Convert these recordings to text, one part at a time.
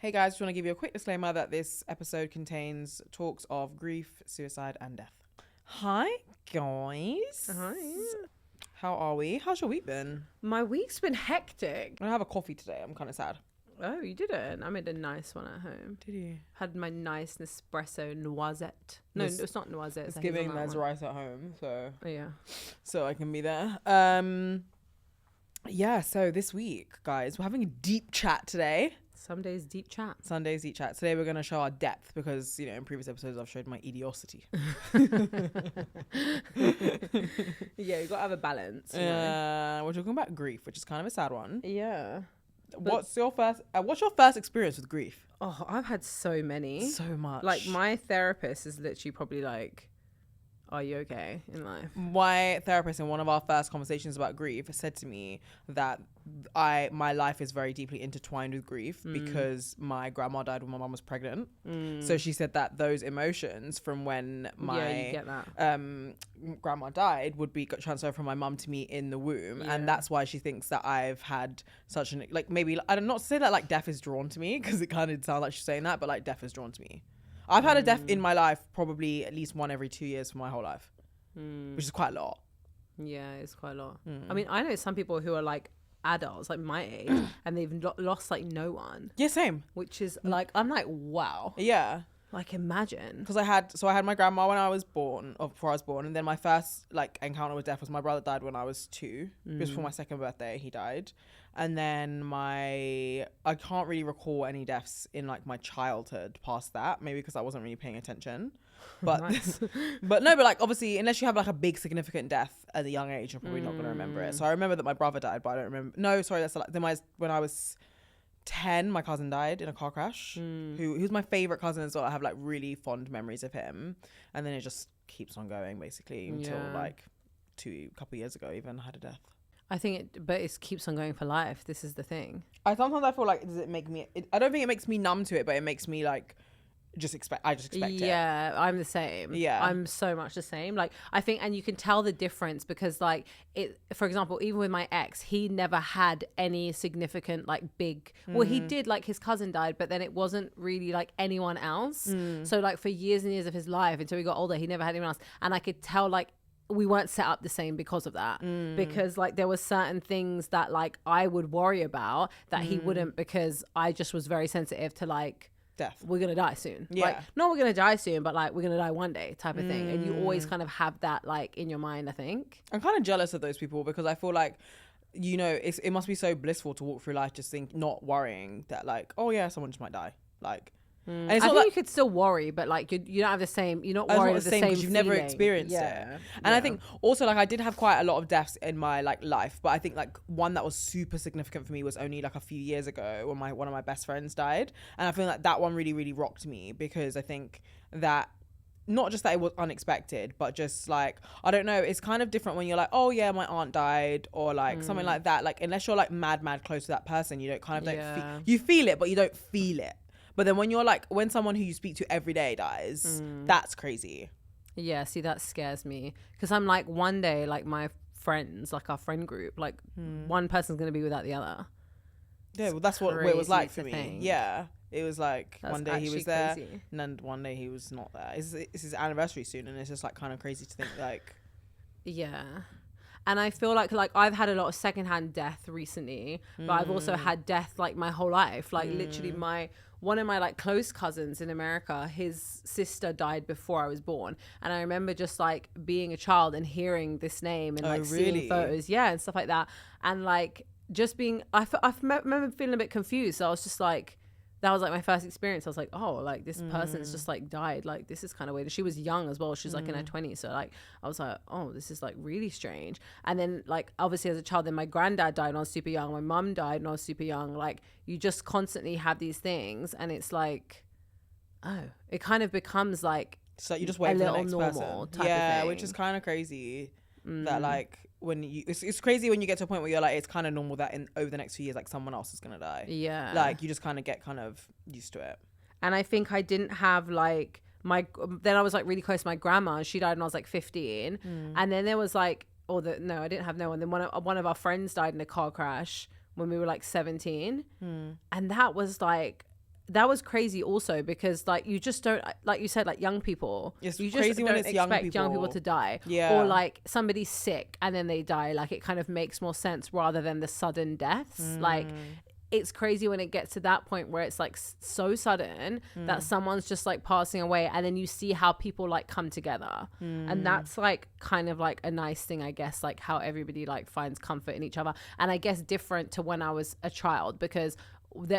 Hey guys, just want to give you a quick disclaimer that this episode contains talks of grief, suicide, and death. Hi guys. Hi. How are we? How's your week been? My week's been hectic. I don't have a coffee today. I'm kind of sad. Oh, you didn't? I made a nice one at home. Did you? Had my nice Nespresso noisette. No, it's not noisette. It's giving there's rice at home, so yeah. So I can be there. Yeah, so this week, guys, we're having a deep chat today. Some days deep chat. Sundays deep chat. Today we're going to show our depth because, you know, in previous episodes I've showed my idiosity. Yeah, you got to have a balance. We're talking about grief, which is kind of a sad one. Yeah. What's your first experience with grief? Oh, I've had so many. So much. Like, my therapist is literally probably like, are you okay in life? My therapist in one of our first conversations about grief said to me that my life is very deeply intertwined with grief because my grandma died when my mum was pregnant. So she said that those emotions from when my grandma died would be transferred from my mum to me in the womb, and that's why she thinks that I've had such an maybe I don't not say that like death is drawn to me because it kind of sounds like she's saying that, but like death is drawn to me. I've had a death in my life probably at least one every 2 years for my whole life, which is quite a lot. Yeah, it's quite a lot. I mean, I know some people who are like adults, like my age, and they've lost like no one. Yeah, same. Which is like, I'm like, wow. Yeah. Like, imagine. Because I had my grandma when I was born, or before I was born, and then my first like encounter with death was my brother died when I was 2. It was for my second birthday, he died. And then I can't really recall any deaths in like my childhood past that, maybe because I wasn't really paying attention. But but like obviously unless you have like a big significant death at a young age, you're probably not going to remember it. So I remember that my brother died, but I don't remember. No, sorry, that's like when I was 10, my cousin died in a car crash. Who's my favorite cousin as well. I have like really fond memories of him, and then it just keeps on going basically until like a couple years ago even I had a death. I think it keeps on going for life. This is the thing. I feel like does it make me I don't think it makes me numb to it, but it makes me like I just expect it. Yeah, I'm the same. Yeah, I'm so much the same. Like I think, and you can tell the difference because like it, for example, even with my ex, he never had any significant like big, well he did, like his cousin died, but then it wasn't really like anyone else. So like for years and years of his life until he got older, he never had anyone else. And I could tell like we weren't set up the same because of that, because like there were certain things that like I would worry about that he wouldn't, because I just was very sensitive to like death. We're gonna die soon. Yeah. Like, not we're gonna die soon, but like we're gonna die one day type of thing. And you always kind of have that like in your mind, I think. I'm kind of jealous of those people because I feel like, you know, it must be so blissful to walk through life just not worrying that like, oh yeah, someone just might die. Like, and I think like, you could still worry, but like you don't have the same. You're not worried the same because you've never experienced it. And I think also like I did have quite a lot of deaths in my like life, but I think like one that was super significant for me was only like a few years ago when one of my best friends died, and I feel like that one really really rocked me because I think that not just that it was unexpected, but just like I don't know, it's kind of different when you're like, oh yeah, my aunt died or like something like that. Like unless you're like mad close to that person, you don't kind of you feel it, but you don't feel it. But then when someone who you speak to every day dies, that's crazy. Yeah, see, that scares me. Because I'm like, one day, like my friends, like our friend group, like one person's going to be without the other. Yeah, well, that's what it was like for me. Yeah, it was like one day he was there and then one day he was not there. It's his anniversary soon, and it's just like kind of crazy to think like. Yeah. And I feel like I've had a lot of secondhand death recently, but I've also had death like my whole life. Like literally one of my like close cousins in America, his sister died before I was born. And I remember just like being a child and hearing this name and like seeing photos. Yeah. And stuff like that. And like just being, I remember feeling a bit confused. So I was just like, that was like my first experience. I was like, oh, like this person's just like died. Like this is kind of weird. She was young as well. She was like in her 20s. So like, I was like, oh, this is like really strange. And then like, obviously as a child, then my granddad died when I was super young. My mum died when I was super young. Like you just constantly have these things. And it's like, oh, it kind of becomes like, so you just wait for the next person. Type of thing. Which is kind of crazy that like, when it's crazy when you get to a point where you're like, it's kind of normal that over the next few years like someone else is gonna die. Yeah, like you just kind of get kind of used to it. And I think I didn't have like then I was like really close to my grandma. She died when I was like 15, and then there was like I didn't have no one. Then one of our friends died in a car crash when we were like 17, and that was like that was crazy also, because like you just don't, like you said, like young people, It's you just crazy when don't it's young expect young people people. to die. Yeah. Or like somebody's sick and then they die, like it kind of makes more sense rather than the sudden deaths. Like it's crazy when it gets to that point where it's like so sudden that someone's just like passing away, and then you see how people like come together, and that's like kind of like a nice thing, I guess, like how everybody like finds comfort in each other. And I guess different to when I was a child, because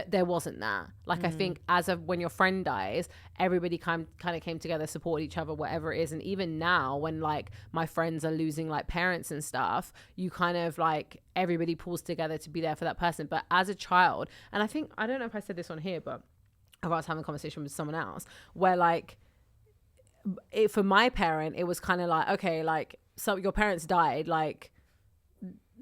there wasn't that. Like I think as of when your friend dies, everybody kind of came together, support each other, whatever it is. And even now when like my friends are losing like parents and stuff, you kind of like everybody pulls together to be there for that person. But as a child, and I think, I don't know if I said this on here, but I was having a conversation with someone else where like for my parent, it was kind of like, okay, like, so your parents died, like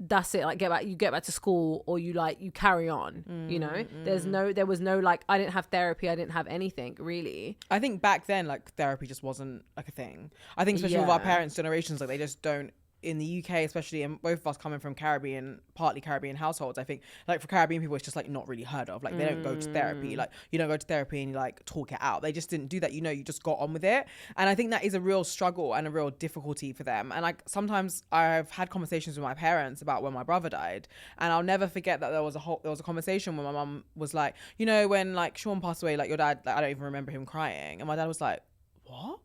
that's it, like you get back to school, or you like you carry on, you know. There was no like, I didn't have therapy, I didn't have anything really. I think back then like therapy just wasn't like a thing. I think especially with our parents' generations, like they just don't, in the UK especially, and both of us coming from partly Caribbean households, I think like for Caribbean people it's just like not really heard of. Like they don't go to therapy, like you don't go to therapy and you like talk it out. They just didn't do that, you know, you just got on with it. And I think that is a real struggle and a real difficulty for them. And like sometimes I've had conversations with my parents about when my brother died, and I'll never forget that there was a conversation where my mum was like, you know, when like Sean passed away, like your dad, like I don't even remember him crying, and my dad was like, what?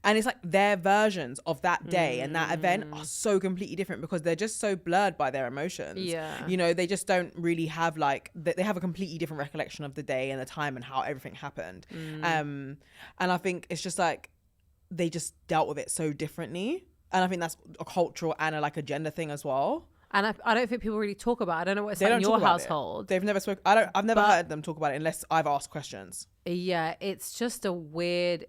And it's like their versions of that day and that event are so completely different because they're just so blurred by their emotions. Yeah. You know, they just don't really have like, they have a completely different recollection of the day and the time and how everything happened. And I think it's just like, they just dealt with it so differently. And I think that's a cultural and a like a gender thing as well. And I don't think people really talk about it. I don't know what it's They like don't in your talk about household. They've never spoken. I've never heard them talk about it unless I've asked questions. Yeah, it's just a weird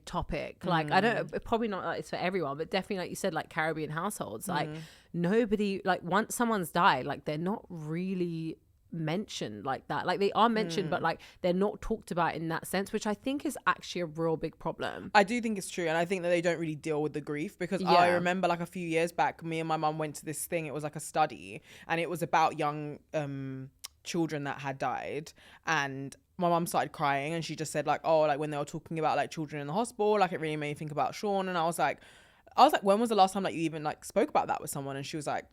topic. Like I don't, probably not like it's for everyone, but definitely like you said, like Caribbean households, like nobody, like once someone's died, like they're not really mentioned like that. Like they are mentioned, but like they're not talked about in that sense, which I think is actually a real big problem. I do think it's true, and I think that they don't really deal with the grief, because I remember like a few years back, me and my mum went to this thing. It was like a study, and it was about young children that had died, and my mum started crying, and she just said like, oh, like when they were talking about like children in the hospital, like it really made me think about Sean. And I was like, when was the last time like you even like spoke about that with someone? And she was like,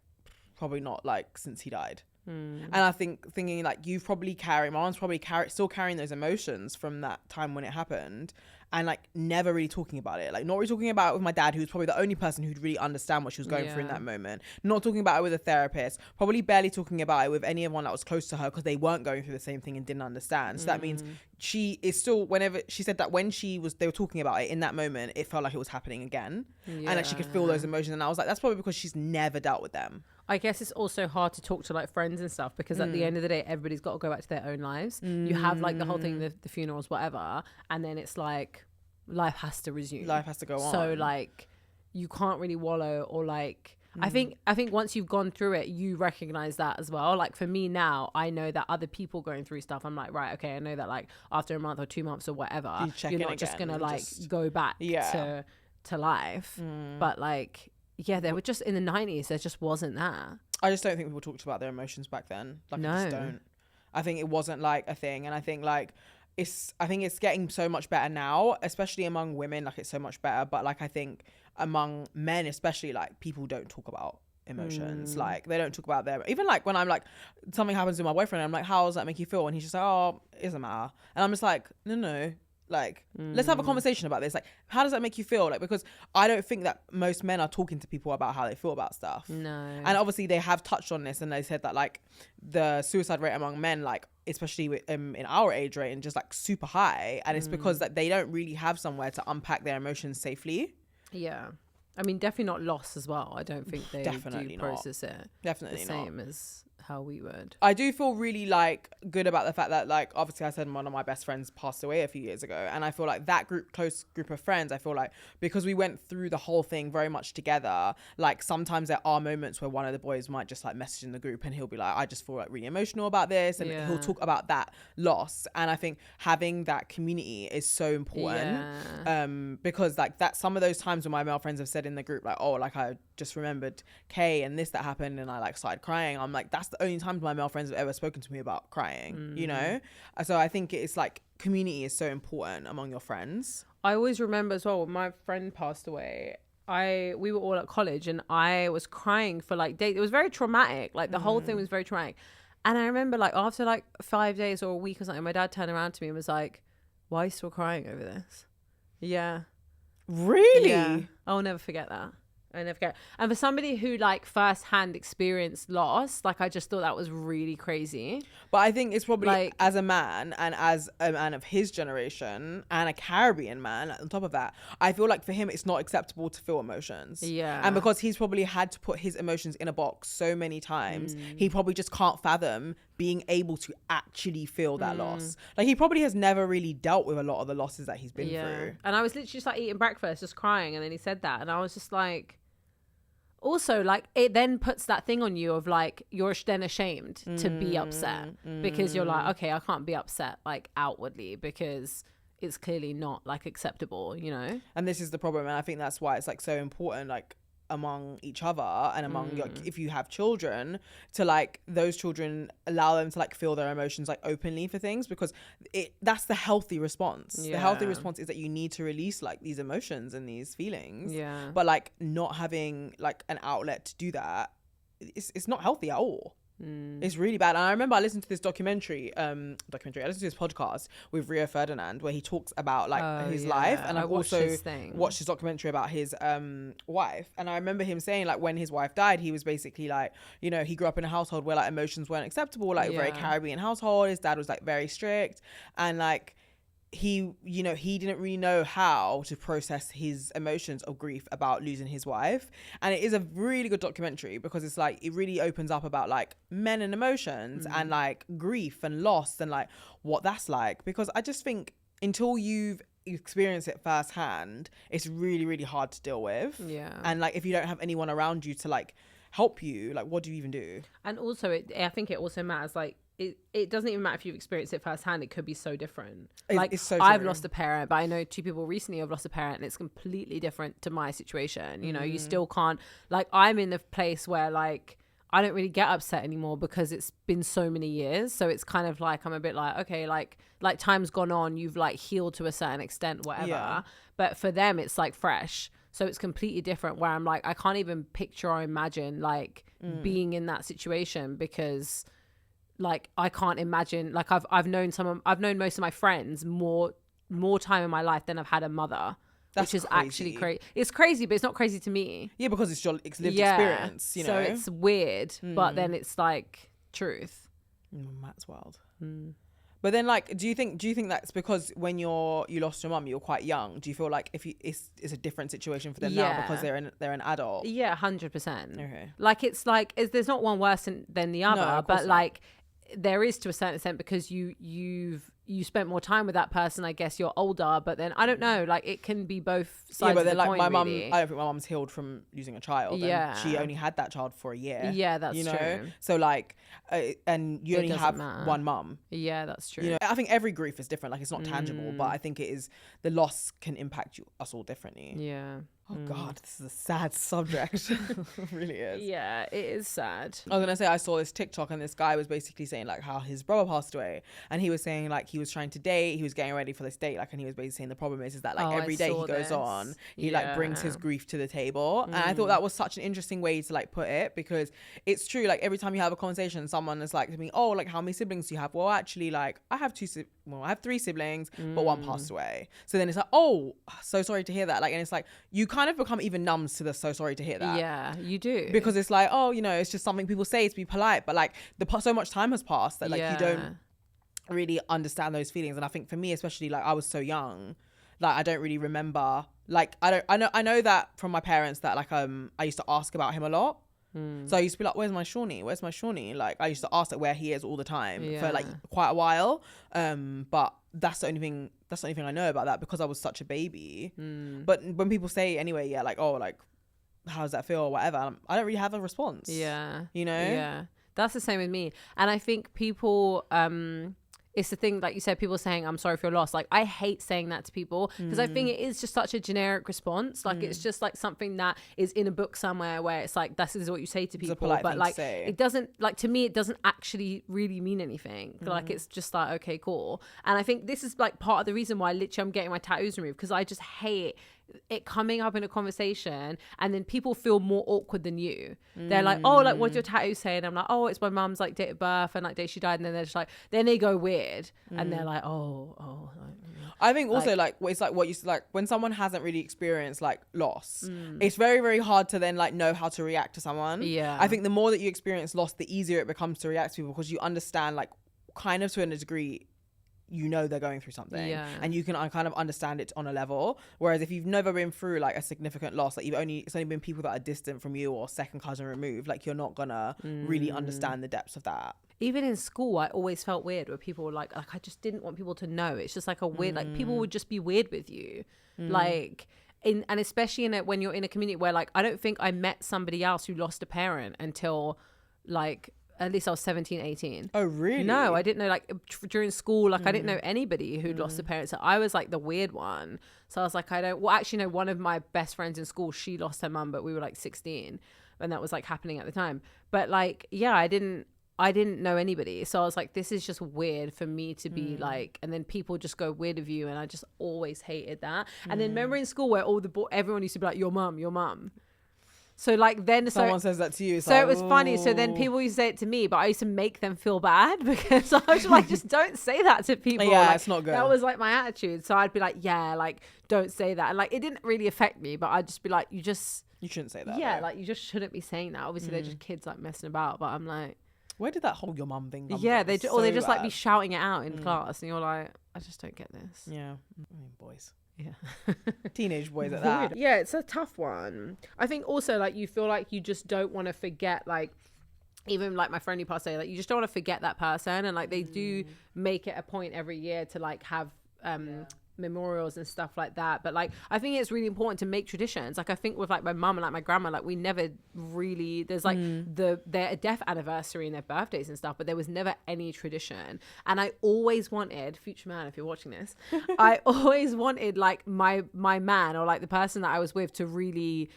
probably not like since he died. And I thinking like you've probably my mom's probably still carrying those emotions from that time when it happened, and like never really talking about it, like not really talking about it with my dad, who's probably the only person who'd really understand what she was going through in that moment, not talking about it with a therapist, probably barely talking about it with anyone that was close to her, because they weren't going through the same thing and didn't understand. So that means she is still, whenever she said that when they were talking about it in that moment, it felt like it was happening again, and like she could feel those emotions. And I was like, that's probably because she's never dealt with them. I guess it's also hard to talk to like friends and stuff, because at the end of the day, everybody's got to go back to their own lives. You have like the whole thing, the funerals, whatever, and then it's like life has to resume. Life has to go on. So like you can't really wallow, or like I think once you've gone through it, you recognize that as well. Like for me now, I know that other people going through stuff, I'm like, right, okay, I know that like after a month or 2 months or whatever, you're not just gonna like go back to life. But like, yeah, they were just in the 90s, there just wasn't that. I just don't think people talked about their emotions back then. Like, I just don't. I think it wasn't like a thing. And I think like I think it's getting so much better now, especially among women. Like it's so much better, but like I think among men especially, like people don't talk about emotions. Like they don't talk about them. Even like when I'm like, something happens with my boyfriend, I'm like, how does that make you feel? And he's just like, oh, it doesn't matter. And I'm just like, no, like let's have a conversation about this. Like, how does that make you feel? Like, because I don't think that most men are talking to people about how they feel about stuff. No. And obviously they have touched on this, and they said that like the suicide rate among men, like especially with, in our age range, just like super high, and it's because that they don't really have somewhere to unpack their emotions safely. Yeah, I mean, definitely not loss as well. I don't think they Definitely do process it Definitely the not. same as how we would. I do feel really like good about the fact that like obviously I said one of my best friends passed away a few years ago, and I feel like that close group of friends, I feel like because we went through the whole thing very much together, like sometimes there are moments where one of the boys might just like message in the group and he'll be like, I just feel like really emotional about this, and he'll talk about that loss. And I think having that community is so important, because like that some of those times when my male friends have said in the group like, oh, like I just remembered Kay and this that happened, and I like started crying, I'm like, that's the only time my male friends have ever spoken to me about crying, you know? So I think it's like community is so important among your friends. I always remember as well when my friend passed away, we were all at college and I was crying for like days. It was very traumatic. Like the whole thing was very traumatic. And I remember like after like 5 days or a week or something, my dad turned around to me and was like, why are you still crying over this? Yeah. Really? Yeah. I'll never forget that. I never forget. And for somebody who like firsthand experienced loss, like I just thought that was really crazy. But I think it's probably Like, as a man and as a man of his generation and a Caribbean man on top of that, I feel like for him it's not acceptable to feel emotions. Yeah. And because he's probably had to put his emotions in a box so many times, he probably just can't fathom being able to actually feel that loss. Like he probably has never really dealt with a lot of the losses that he's been through. And I was literally just like eating breakfast, just crying, and then he said that, and I was just like, also like it then puts that thing on you of like you're then ashamed to be upset because you're like, okay, I can't be upset like outwardly because it's clearly not like acceptable, you know. And this is the problem, and I think that's why it's like so important, like among each other and among your, if you have children, to like those children allow them to like feel their emotions like openly for things, because that's the healthy response. The healthy response is that you need to release like these emotions and these feelings, but like not having like an outlet to do that, it's not healthy at all. It's really bad. And I remember I listened to this documentary. I listened to this podcast with Rio Ferdinand where he talks about like his life, and I've also watched his documentary about his wife. And I remember him saying like when his wife died, he was basically like, you know, he grew up in a household where like emotions weren't acceptable, like a very Caribbean household. His dad was like very strict, and like he, you know, he didn't really know how to process his emotions of grief about losing his wife. And it is a really good documentary because it's like it really opens up about like men and emotions and like grief and loss and like what that's like, because I just think until you've experienced it firsthand, it's really, really hard to deal with. And like if you don't have anyone around you to like help you, like what do you even do? And also I think it also matters like it doesn't even matter if you've experienced it firsthand. It could be so different. Like it's so I've lost a parent, but I know 2 people recently have lost a parent, and it's completely different to my situation. You know, you still can't, like I'm in the place where like I don't really get upset anymore because it's been so many years. So it's kind of like I'm a bit like, okay, like time's gone on, you've like healed to a certain extent, whatever. But for them it's like fresh. So it's completely different where I'm like, I can't even picture or imagine like being in that situation, because like I can't imagine, like I've known most of my friends more time in my life than I've had a mother. Which is crazy. Actually crazy. It's crazy, but it's not crazy to me. Yeah, because it's your lived experience, you know. So it's weird, but then it's like truth. That's wild. But then, like, do you think that's because when you lost your mum, you were quite young? Do you feel like it's a different situation for them now because they're an adult? Yeah, 100%. Okay. Like it's like there's not one worse than the other, but like there is to a certain extent because you spent more time with that person. I guess you're older, but then I don't know, like it can be both sides. Yeah, but then of the like coin, my mum, really. I don't think my mum's healed from losing a child. Yeah, and she only had that child for a year. Yeah, that's true. So like, and you only have one mum. Yeah, that's true. You know, I think every grief is different. Like it's not tangible, but I think it is, the loss can impact us all differently. Yeah. Oh God, this is a sad subject. It really is. Yeah, it is sad. I was gonna say I saw this TikTok and this guy was basically saying like how his brother passed away, and he was saying like he was trying to date, he was getting ready for this date, like, and he was basically saying the problem is that like every day he goes on, he like brings his grief to the table, and I thought that was such an interesting way to like put it, because it's true. Like every time you have a conversation, someone is like to me, oh, like how many siblings do you have? Well, actually, like I have 3 siblings, but one passed away. So then it's like, oh, so sorry to hear that. Like, and it's like you kind of become even numb to the so sorry to hear that. Yeah, you do, because it's like, oh, you know, it's just something people say to be polite, but like so much time has passed that like you don't really understand those feelings. And I think for me especially, like I was so young, like I don't really remember, like I know that from my parents that like I used to ask about him a lot. So I used to be like, where's my Shawnee? Like I used to ask like where he is all the time for like quite a while. But that's the only thing I know about that, because I was such a baby. But when people say anyway, like, oh, like how does that feel or whatever, I don't really have a response. Yeah. You know? Yeah. That's the same with me. And I think people it's the thing, like you said, people saying, I'm sorry for your loss. Like, I hate saying that to people because I think it is just such a generic response. Like, it's just like something that is in a book somewhere where it's like, this is what you say to people. But like, it doesn't, like, to me, it doesn't actually really mean anything. Like, it's just like, okay, cool. And I think this is like part of the reason why literally I'm getting my tattoos removed, because I just hate it coming up in a conversation and then people feel more awkward than you. They're like, oh, like, what's your tattoo saying? I'm like, oh, it's my mum's like date of birth and like day she died. And then they're just like, then they go weird and they're like, oh. I think also like it's like what you like when someone hasn't really experienced like loss, it's very, very hard to then like know how to react to someone. Yeah, I think the more that you experience loss, the easier it becomes to react to people, because you understand like kind of to a degree, you know, they're going through something, and you can kind of understand it on a level. Whereas if you've never been through like a significant loss, like it's only been people that are distant from you or second cousin removed, like you're not gonna really understand the depths of that. Even in school, I always felt weird where people were like I just didn't want people to know. It's just like a weird, like people would just be weird with you, like. And especially when you're in a community where like I don't think I met somebody else who lost a parent until like at least I was 17, 18. Oh, really? No, I didn't know, like, during school, like, I didn't know anybody who'd lost a parent. So I was, like, the weird one. So I was like, actually, no, one of my best friends in school, she lost her mum, but we were, like, 16. And that was, like, happening at the time. But, like, yeah, I didn't know anybody. So I was like, this is just weird for me to be, like, and then people just go weird of you. And I just always hated that. And then remember in school where everyone used to be like, your mum. So like then someone says that to you, so like, it was funny. So then people used to say it to me, but I used to make them feel bad because I was like, just don't say that to people. Yeah, like, it's not good. That was like my attitude. So I'd be like, yeah, like don't say that. And like it didn't really affect me, but I'd just be like, you shouldn't say that. Yeah, like you just shouldn't be saying that. Obviously they're just kids like messing about, but I'm like, where did that whole your mum thing come yeah, from? they just like be shouting it out in class, and you're like, I just don't get this. Yeah, I mean, boys. Yeah. Teenage boys at that. Yeah, it's a tough one. I think also like you feel like you just don't want to forget, like even like my friend who passed away, like you just don't want to forget that person, and like they do make it a point every year to like have memorials and stuff like that. But like I think it's really important to make traditions. Like I think with like my mum and like my grandma, like we never really, there's like their death anniversary and their birthdays and stuff, but there was never any tradition. And I always wanted, future man, if you're watching this, I always wanted like my man or like the person that I was with to really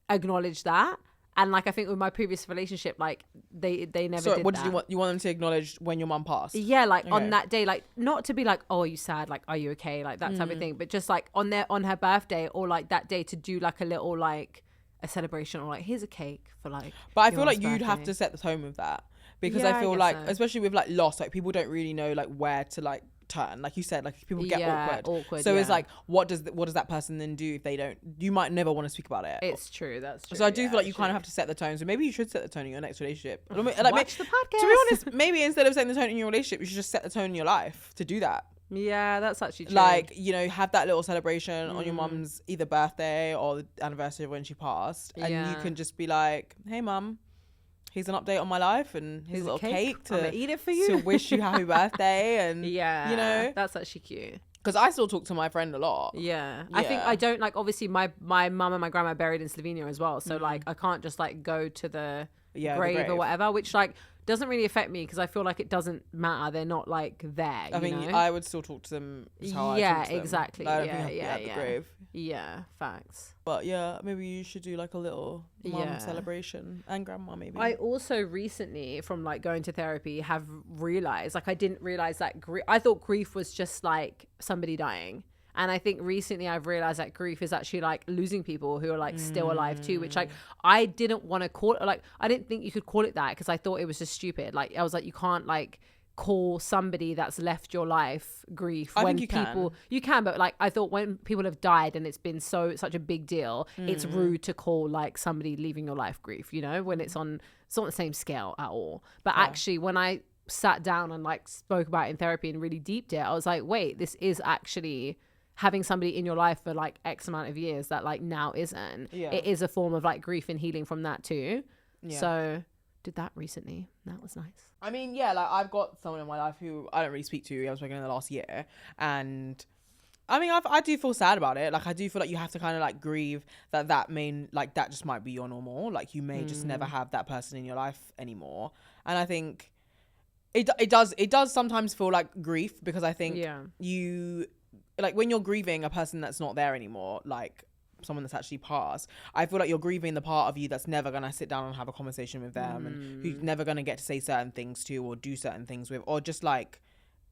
acknowledge that. And like I think with my previous relationship, like they never did what that. did you want them to acknowledge when your mum passed? Yeah, like on that day, like not to be like, oh, are you sad? Like, are you okay? Like that type of thing. But just like on her birthday or like that day to do like a little like a celebration or like here's a cake for like. But I feel like you'd have to set the tone with that, because I feel like especially with like loss, like people don't really know like where to like turn, like you said, like people get awkward. So it's like what does that person then do if they don't, you might never want to speak about it. It's true, that's true. So I do feel like you kind of have to set the tone. So maybe you should set the tone in your next relationship. Watch the podcast. To be honest, maybe instead of setting the tone in your relationship, you should just set the tone in your life to do that. Yeah, that's actually true. Like, you know, have that little celebration on your mum's either birthday or the anniversary of when she passed, and you can just be like, hey mum, here's an update on my life, and here's a little cake to eat it for you, to wish you happy birthday. And yeah, you know, that's actually cute. Because I still talk to my friend a lot. Yeah. I think I don't, like, obviously my mum and my grandma are buried in Slovenia as well, so like I can't just like go to the grave or whatever, which like doesn't really affect me because I feel like it doesn't matter. They're not like there. I mean, I would still talk to them. How I talk to them. Exactly. Like, I don't think I'd be at the grave. Yeah, facts. But yeah, maybe you should do like a little mum celebration, and grandma maybe. I also recently, from like going to therapy, have realized, like I didn't realize that I thought grief was just like somebody dying. And I think recently I've realized that grief is actually like losing people who are like still alive too, which like I didn't want to call it, like I didn't think you could call it that because I thought it was just stupid. Like I was like, you can't like call somebody that's left your life grief. I when think you can, but like I thought when people have died and it's been such a big deal, it's rude to call like somebody leaving your life grief, you know, when it's not the same scale at all. But actually when I sat down and like spoke about it in therapy and really deeped it, I was like, wait, this is actually having somebody in your life for like X amount of years that like now isn't. It is a form of like grief and healing from that too. So did that recently. That was nice. I mean, yeah, like I've got someone in my life who I don't really speak to. I was working in the last year, and I mean, I do feel sad about it. Like I do feel like you have to kind of like grieve that that just might be your normal. Like you may just never have that person in your life anymore. And I think It does sometimes feel like grief, because I think Yeah. you, like, when you're grieving a person that's not there anymore, like someone that's actually passed, I feel like you're grieving the part of you that's never gonna sit down and have a conversation with them, and who's never gonna get to say certain things to, or do certain things with, or just like.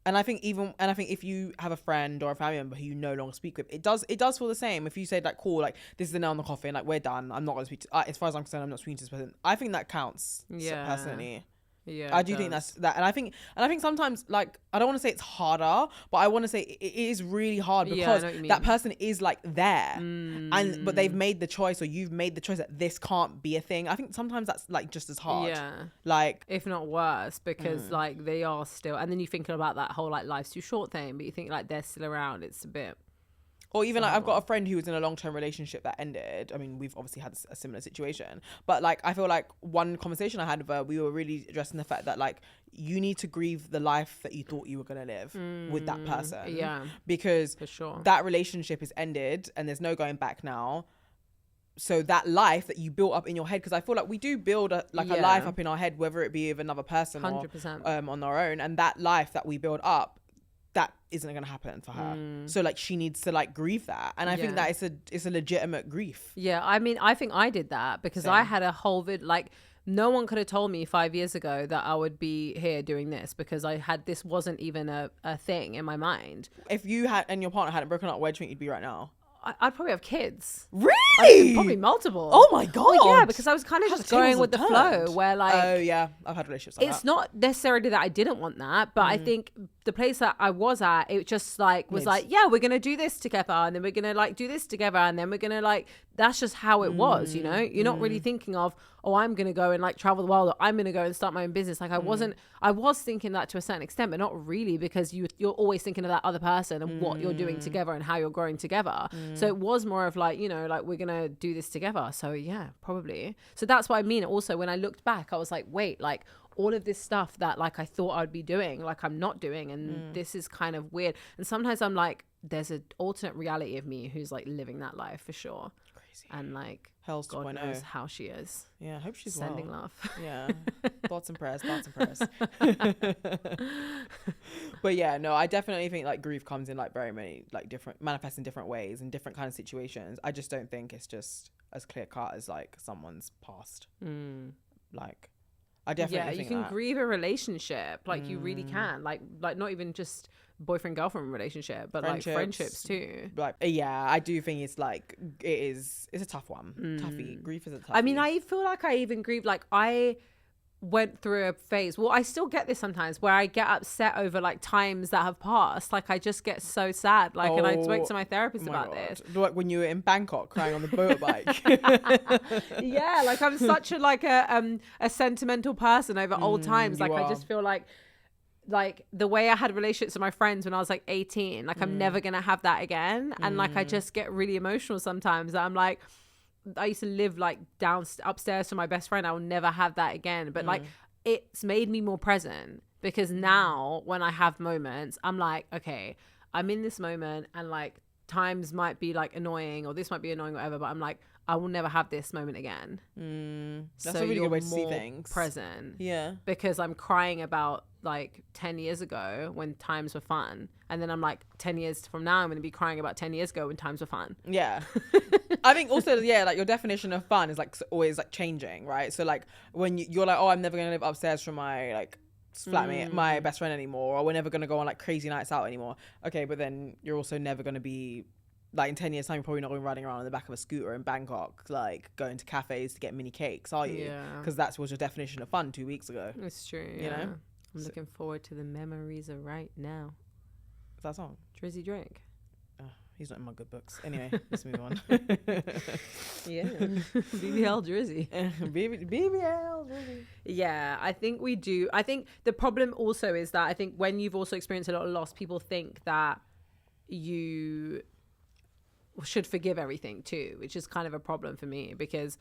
And I think if you have a friend or a family member who you no longer speak with, it does feel the same. If you say like, cool, like this is the nail in the coffin, like we're done, I'm not gonna speak to, as far as I'm concerned, I'm not speaking to this person. I think that counts. Yeah. Personally. Yeah, I do think that's that, and I think sometimes, like, I don't want to say it's harder, but I want to say it is really hard, because that person is like there, but they've made the choice, or you've made the choice that this can't be a thing. I think sometimes that's like just as hard, like, if not worse, because like they are still, and then you're thinking about that whole like life's too short thing, but you think like they're still around. It's a bit. Or even like, I've got a friend who was in a long-term relationship that ended. I mean, we've obviously had a similar situation, but like, I feel like one conversation I had with her, we were really addressing the fact that like, you need to grieve the life that you thought you were going to live with that person. Yeah. Because for sure, that relationship is ended and there's no going back now. So that life that you built up in your head, because I feel like we do build a life up in our head, whether it be with another person 100%. or on our own, and that life that we build up, that isn't going to happen for her. So like, she needs to like grieve that, and I think that it's a legitimate grief. Yeah, I mean, I think I did that because Same. I had a whole like, no one could have told me 5 years ago that I would be here doing this, because this wasn't even a thing in my mind. If you had and your partner hadn't broken up, where do you think you'd be right now? I'd probably have kids. Really? Probably multiple. Oh my God. Well, yeah, because I was kind of just going with the flow, where like, oh yeah, I've had relationships like it's that. not necessarily that I didn't want that, but I think the place that I was at, it just like was like, yeah, we're gonna do this together, and then we're gonna like do this together, and then we're gonna like, that's just how it was, you know. You're not really thinking of, oh, I'm gonna go and like travel the world, or I'm gonna go and start my own business. Like I was thinking that to a certain extent, but not really, because you're always thinking of that other person and what you're doing together and how you're growing together. So it was more of like, you know, like we're gonna do this together. So yeah, probably. So that's what I mean. Also, when I looked back, I was like, wait, like all of this stuff that like I thought I'd be doing, like I'm not doing, and this is kind of weird. And sometimes I'm like, there's an alternate reality of me who's like living that life for sure. Crazy. And like, Hell's God 2.0. knows how she is. Yeah, I hope she's sending well. love. Yeah, thoughts and prayers. But yeah, no, I definitely think like grief comes in like very many like different, manifests in different ways in different kind of situations. I just don't think it's just as clear cut as like someone's past. Like, I definitely think you can that. grieve a relationship, like you really can, like not even just boyfriend girlfriend relationship, but like friendships too. Like, yeah, I do think it's like it's a tough one. Toughie. Grief is a toughie. I mean, I feel like I even grieved, like I went through a phase, well, I still get this sometimes, where I get upset over like times that have passed. Like I just get so sad, like, and I spoke to my therapist about this, like when you were in Bangkok crying on the motorbike. Yeah, like I'm such a like a sentimental person over old times. Like I just feel like the way I had relationships with my friends when I was like 18, like I'm never gonna have that again. And like I just get really emotional sometimes. I'm like, I used to live like upstairs to my best friend. I will never have that again. But like, it's made me more present, because now when I have moments, I'm like, okay, I'm in this moment, and like times might be like annoying, or this might be annoying, or whatever, but I'm like, I will never have this moment again. That's a really good way to see things. Present. Yeah. Because I'm crying about like 10 years ago when times were fun. And then I'm like, 10 years from now, I'm going to be crying about 10 years ago when times were fun. Yeah. I think also, yeah, like your definition of fun is like always like changing, right? So like when you're like, oh, I'm never going to live upstairs from my like flatmate, my best friend anymore, or we're never going to go on like crazy nights out anymore. Okay, but then you're also never going to be, like in 10 years time, you're probably not going riding around on the back of a scooter in Bangkok, like going to cafes to get mini cakes, are you? Yeah. Because that was your definition of fun 2 weeks ago. It's true. You know? I'm looking forward to the memories of right now. Is that a song? Drizzy Drake. He's not in my good books. Anyway, let's move on. Yeah. BBL Drizzy. BBL Drizzy. Yeah, I think we do. I think the problem also is that I think when you've also experienced a lot of loss, people think that you should forgive everything too, which is kind of a problem for me, because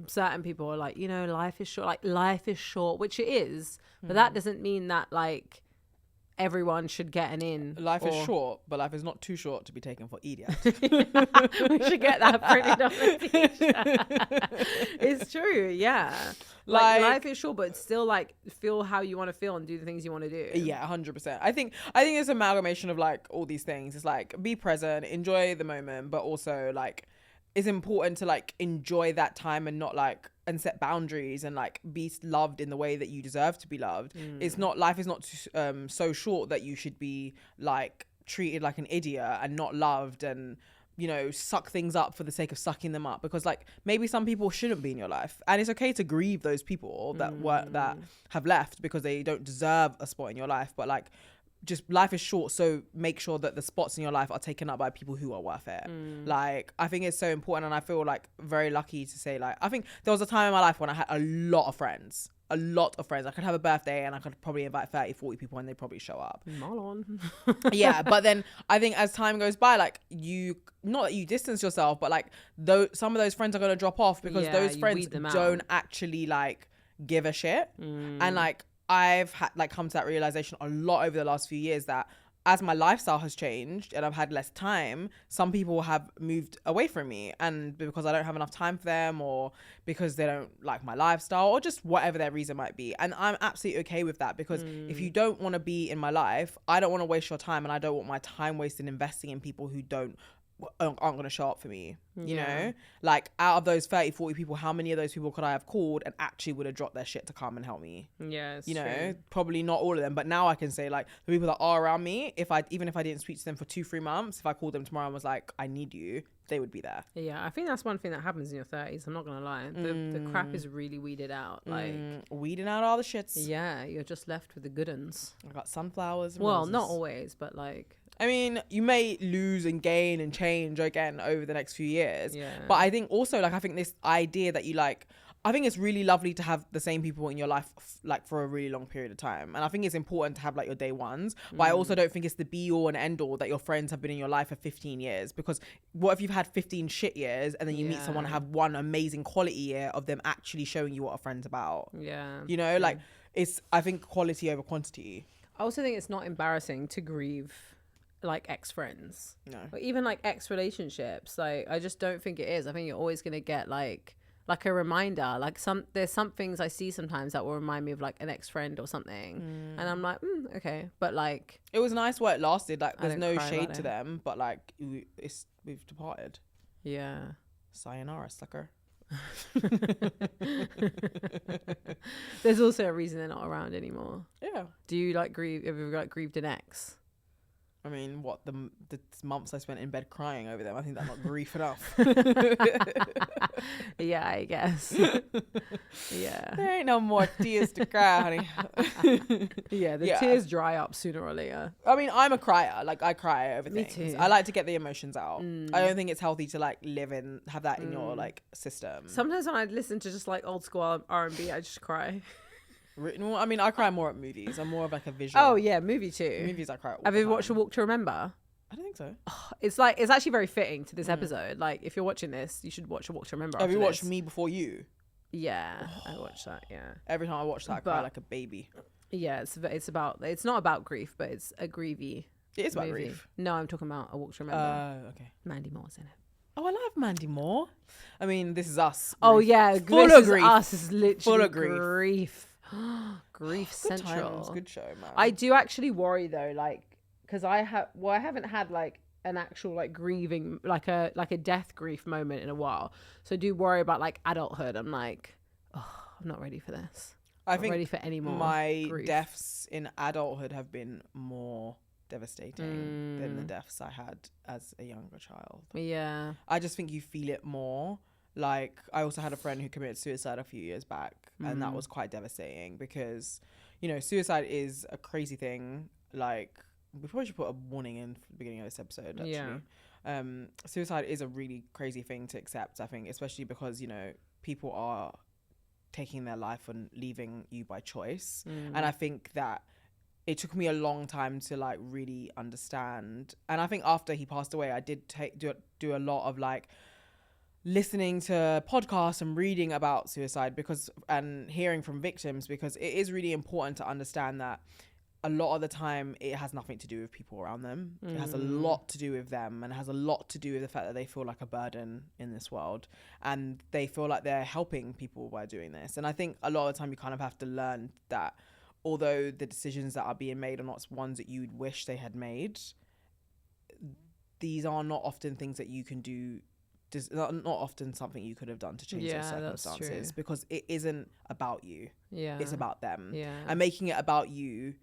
certain people are like, you know, life is short, which it is, but that doesn't mean that like everyone should get an in. Life is short, but life is not too short to be taken for idiot. We should get that printed on the t-shirt. It's true, yeah. Like life is short, but still like feel how you want to feel and do the things you want to do. Yeah, 100%. I think it's an amalgamation of like all these things. It's like be present, enjoy the moment, but also like it's important to like enjoy that time and not like and set boundaries and like be loved in the way that you deserve to be loved. It's not, life is not so short that you should be like treated like an idiot and not loved and, you know, suck things up for the sake of sucking them up, because like maybe some people shouldn't be in your life, and it's okay to grieve those people that have left because they don't deserve a spot in your life. But like, just life is short, so make sure that the spots in your life are taken up by people who are worth it. Like, I think it's so important, and I feel like very lucky to say, like, I think there was a time in my life when I had a lot of friends. I could have a birthday and I could probably invite 30, 40 people and they'd probably show up. Yeah, but then I think as time goes by, like, you, not that you distance yourself, but like some of those friends are going to drop off because those friends don't actually like give a shit. And like, I've had like come to that realization a lot over the last few years that as my lifestyle has changed and I've had less time, some people have moved away from me, and because I don't have enough time for them, or because they don't like my lifestyle, or just whatever their reason might be. And I'm absolutely okay with that, because if you don't want to be in my life, I don't want to waste your time, and I don't want my time wasted investing in people who aren't going to show up for me, you know? Like, out of those 30, 40 people, how many of those people could I have called and actually would have dropped their shit to come and help me? You know, probably not all of them, but now I can say, like, the people that are around me, even if I didn't speak to them for 2-3 months, if I called them tomorrow and was like, I need you, they would be there. Yeah, I think that's one thing that happens in your 30s. I'm not gonna lie, the crap is really weeded out. Like, weeding out all the shits. Yeah, you're just left with the good uns. I got sunflowers and well roses. Not always, but like, I mean, you may lose and gain and change again over the next few years. But I think also, like, I think this idea that you like, I think it's really lovely to have the same people in your life like for a really long period of time. And I think it's important to have like your day ones. But I also don't think it's the be all and end all that your friends have been in your life for 15 years. Because what if you've had 15 shit years and then you meet someone and have one amazing quality year of them actually showing you what a friend's about? You know, like, I think quality over quantity. I also think it's not embarrassing to grieve like ex-friends. No. Or even like ex-relationships. Like, I just don't think it is. I think you're always going to get like a reminder. Like, there's some things I see sometimes that will remind me of like an ex-friend or something. And I'm like, okay. But like, it was nice while it lasted. Like, there's no shade to them, but like, we've departed. Yeah. Sayonara, sucker. There's also a reason they're not around anymore. Yeah. Do you like grieve? Have you ever like grieved an ex? I mean, what, the months I spent in bed crying over them, I think that's not grief enough. Yeah, I guess. Yeah. There ain't no more tears to cry, honey. Yeah, the tears dry up sooner or later. I mean, I'm a crier. Like, I cry over Me things. too. I like to get the emotions out. I don't think it's healthy to like live and have that in your like system. Sometimes when I listen to just like old school R&B, I just cry. Well, I mean, I cry more at movies. I'm more of like a visual. Oh yeah, movie too. Movies I cry. Have you watched A Walk to Remember? I don't think so. Oh, it's actually very fitting to this episode. Like, if you're watching this, you should watch A Walk to Remember. Have you watched Me Before You? Yeah, I watched that. Yeah. Every time I watch that, I cry like a baby. Yeah, it's not about grief, but it's a grievy. It is about movie. grief. No, I'm talking about A Walk to Remember. Okay. Mandy Moore's in it. Oh, I love Mandy Moore. I mean, This Is Us. Oh yeah, Full of grief. Us is literally Full of grief. Grief Central. Times, good show, man. I do actually worry though, like, because I haven't had like an actual like grieving, like a death grief moment in a while. So I do worry about like adulthood. I'm like, oh, I'm not ready for this. I think ready for any more. My grief. deaths in adulthood have been more devastating than the deaths I had as a younger child. Yeah. I just think you feel it more. Like, I also had a friend who committed suicide a few years back, and that was quite devastating because, you know, suicide is a crazy thing. Like, we probably should put a warning in for the beginning of this episode, actually. Yeah. Suicide is a really crazy thing to accept, I think, especially because, you know, people are taking their life and leaving you by choice. And I think that it took me a long time to, like, really understand. And I think after he passed away, I did do a lot of, like, listening to podcasts and reading about suicide and hearing from victims, because it is really important to understand that a lot of the time it has nothing to do with people around them. It has a lot to do with them, and it has a lot to do with the fact that they feel like a burden in this world, and they feel like they're helping people by doing this. And I think a lot of the time you kind of have to learn that although the decisions that are being made are not ones that you'd wish they had made, these are not often things that you can do. Not often something you could have done to change those circumstances, because it isn't about you. It's about them. And making it about you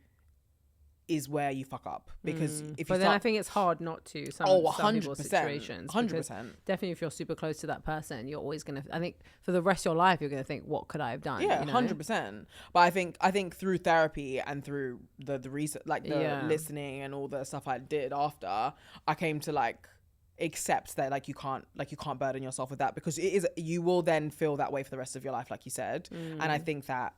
is where you fuck up, because then I think it's hard not to some people's situations. 100%. Definitely, if you're super close to that person, you're always gonna. I think for the rest of your life, you're gonna think, "What could I have done?" Yeah, 100%. But I think through therapy and through the research, like the listening and all the stuff I did after, I came to like accept that you can't burden yourself with that, because you will then feel that way for the rest of your life, like you said. And I think that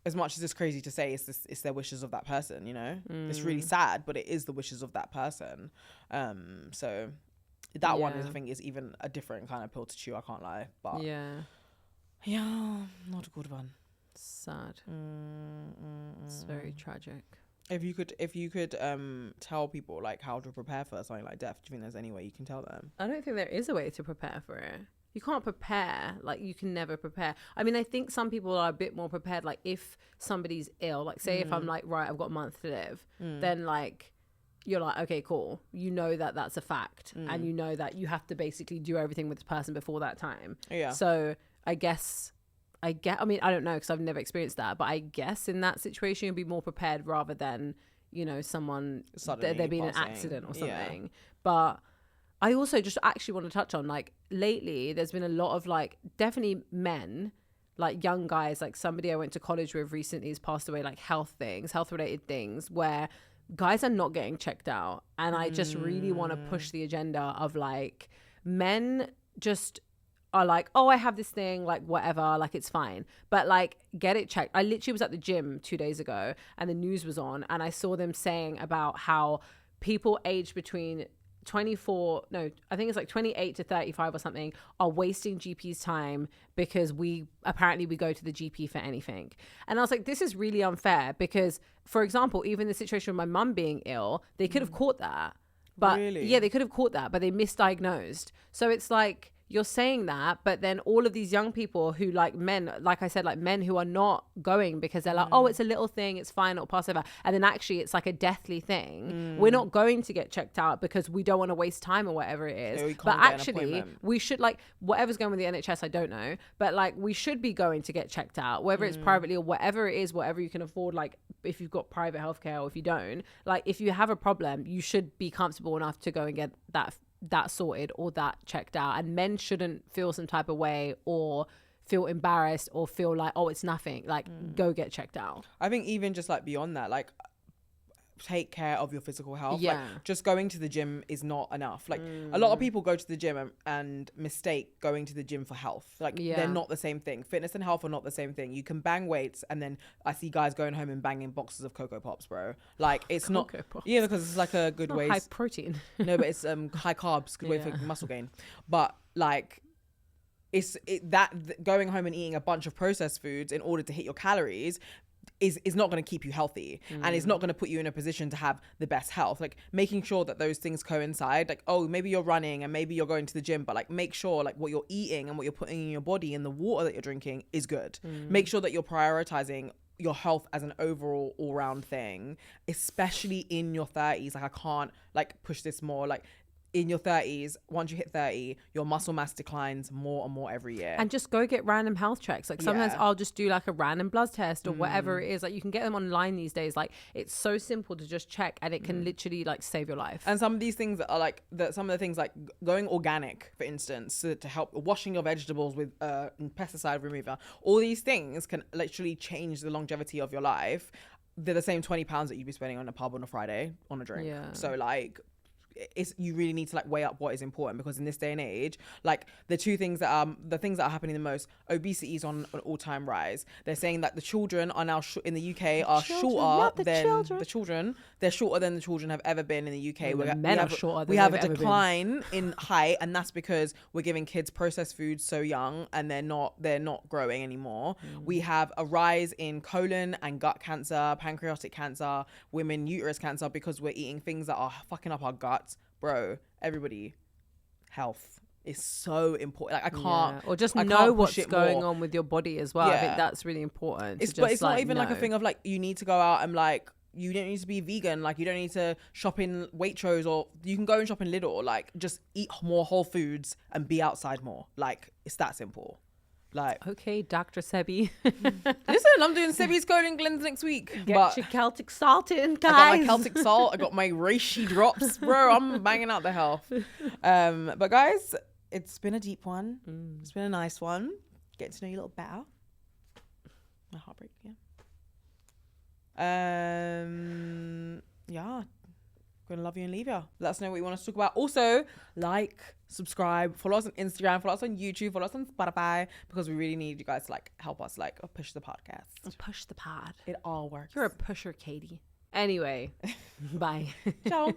as much as it's crazy to say, it's their wishes of that person, it's really sad, but it is the wishes of that person. So that one is, I think, is even a different kind of pill to chew, I can't lie. But not a good one. Sad. It's very tragic. If you could tell people like how to prepare for something like death, do you think there's any way you can tell them? I don't think there is a way to prepare for it. You can't prepare, like you can never prepare. I mean, I think some people are a bit more prepared, like if somebody's ill, like say if I'm like, right, I've got a month to live, then like you're like, okay, cool, you know that that's a fact, and you know that you have to basically do everything with this person before that time. So I mean, I don't know, because I've never experienced that, but I guess in that situation you'll be more prepared rather than, someone there being an accident or something. But I also just actually want to touch on, like, lately there's been a lot of like definitely men, like young guys, like somebody I went to college with recently has passed away, like health related things, where guys are not getting checked out. And I just really want to push the agenda of like, men just are like, oh, I have this thing, like whatever, like it's fine, but like get it checked. I literally was at the gym 2 days ago and the news was on, and I saw them saying about how people aged between 28 to 35 or something are wasting GP's time because we go to the GP for anything. And I was like, this is really unfair, because for example, even the situation with my mum being ill, they could have caught that, but they could have caught that, but they misdiagnosed. So it's like, you're saying that, but then all of these young people who, like men, like I said, like men who are not going because they're like, oh, it's a little thing, it's fine, it'll pass over. And then actually it's like a deathly thing. We're not going to get checked out because we don't want to waste time or whatever it is. But actually we should, like, whatever's going with the NHS, I don't know, but like we should be going to get checked out, whether it's privately or whatever it is, whatever you can afford. Like if you've got private healthcare or if you don't, like if you have a problem, you should be comfortable enough to go and get that sorted or that checked out. And men shouldn't feel some type of way or feel embarrassed or feel like, oh, it's nothing, like go get checked out. I think even just like beyond that, like take care of your physical health. Like just going to the gym is not enough. Like a lot of people go to the gym and mistake going to the gym for health. Like they're not the same thing. Fitness and health are not the same thing. You can bang weights, and then I see guys going home and banging boxes of Cocoa Pops, bro. Like it's not Pops. Because it's like a good way, high protein. No, but it's high carbs, good way for muscle gain. But like going home and eating a bunch of processed foods in order to hit your calories is not going to keep you healthy, and it's not going to put you in a position to have the best health. Like making sure that those things coincide, like, oh, maybe you're running and maybe you're going to the gym, but like make sure like what you're eating and what you're putting in your body and the water that you're drinking is good. Make sure that you're prioritizing your health as an overall all-round thing, especially in your 30s. Like I can't like push this more. Like in your 30s, once you hit 30, your muscle mass declines more and more every year. And just go get random health checks. Like sometimes I'll just do like a random blood test or whatever it is. Like you can get them online these days. Like it's so simple to just check, and it can literally like save your life. And some of these things are like some of the things like going organic, for instance, to help washing your vegetables with pesticide remover. All these things can literally change the longevity of your life. They're the same £20 that you'd be spending on a pub on a Friday on a drink. So like, you really need to like weigh up what is important, because in this day and age, like the things that are happening the most, obesity is on an all-time rise. They're saying that the children are now in the UK are shorter than the children. They're shorter than the children have ever been in the UK. We have a decline in height, and that's because we're giving kids processed foods so young, and they're not growing anymore. We have a rise in colon and gut cancer, pancreatic cancer, women uterus cancer, because we're eating things that are fucking up our guts. Bro, everybody, health is so important. Like I can't, or just know what's going on with your body as well. I think that's really important. But it's not even like a thing of like you need to go out and like you don't need to be vegan. Like you don't need to shop in Waitrose, or you can go and shop in Lidl. Like just eat more whole foods and be outside more. Like it's that simple. Like, okay, Dr. Sebi. Listen, I'm doing Sebi's colon cleanse next week. Get your Celtic salt in, guys. I got my Celtic salt. I got my reishi drops, bro. I'm banging out the health. But guys, it's been a deep one. It's been a nice one. Getting to know you a little better. My heartbreak, yeah. Yeah. Gonna love you and leave you. Let us know what you want us to talk about. Also, like, subscribe, follow us on Instagram, follow us on YouTube, follow us on Spotify, because we really need you guys to like help us like push the podcast. Push the pod. It all works. You're a pusher, Katie. Anyway, bye. Ciao.